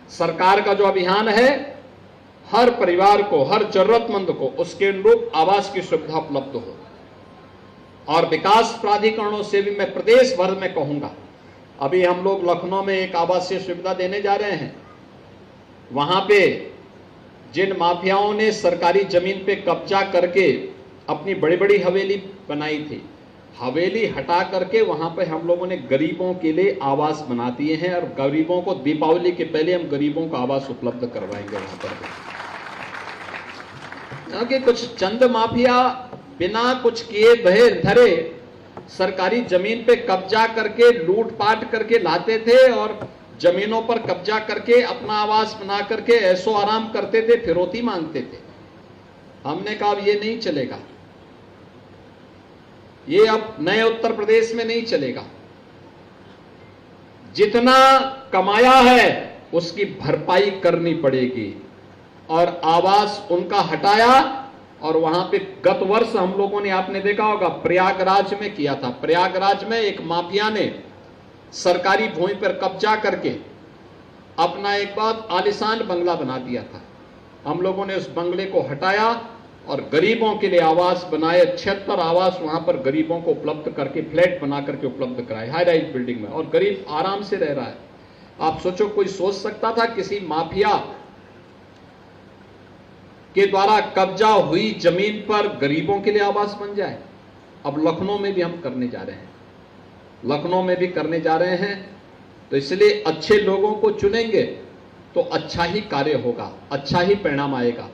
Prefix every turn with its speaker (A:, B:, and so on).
A: सरकार का जो अभियान है, हर परिवार को, हर जरूरतमंद को उसके अनुरूप आवास की सुविधा उपलब्ध हो। और विकास प्राधिकरणों से भी मैं प्रदेश भर में कहूंगा, अभी हम लोग लखनऊ में एक आवासीय सुविधा देने जा रहे हैं। वहां पे जिन माफियाओं ने सरकारी जमीन पे कब्जा करके अपनी बड़ी बड़ी हवेली बनाई थी, हवेली हटा करके वहां पे हम लोगों ने गरीबों के लिए आवास बना दिए हैं। और गरीबों को दीपावली के पहले हम गरीबों को आवास उपलब्ध करवाएंगे वहां पर। क्योंकि कुछ चंद माफिया बिना कुछ किए धरे सरकारी जमीन पे कब्जा करके लूटपाट करके लाते थे और जमीनों पर कब्जा करके अपना आवास बना करके ऐसो आराम करते थे, फिरौती मांगते थे। हमने कहा अब ये नहीं चलेगा, ये अब नए उत्तर प्रदेश में नहीं चलेगा। जितना कमाया है उसकी भरपाई करनी पड़ेगी। और आवास उनका हटाया, और वहां पे गत वर्ष हम लोगों ने, आपने देखा होगा, प्रयागराज में किया था। प्रयागराज में एक माफिया ने सरकारी भूमि पर कब्जा करके अपना एक बहुत आलीशान बंगला बना दिया था। हम लोगों ने उस बंगले को हटाया और गरीबों के लिए आवास बनाए। 76 आवास वहां पर गरीबों को उपलब्ध करके, फ्लैट बना करके उपलब्ध कराए, हाई राइज बिल्डिंग में, और गरीब आराम से रह रहा है। आप सोचो, कोई सोच सकता था किसी माफिया के द्वारा कब्जा हुई जमीन पर गरीबों के लिए आवास बन जाए? अब लखनऊ में भी हम करने जा रहे हैं, लखनऊ में भी करने जा रहे हैं। तो इसलिए अच्छे लोगों को चुनेंगे तो अच्छा ही कार्य होगा, अच्छा ही परिणाम आएगा।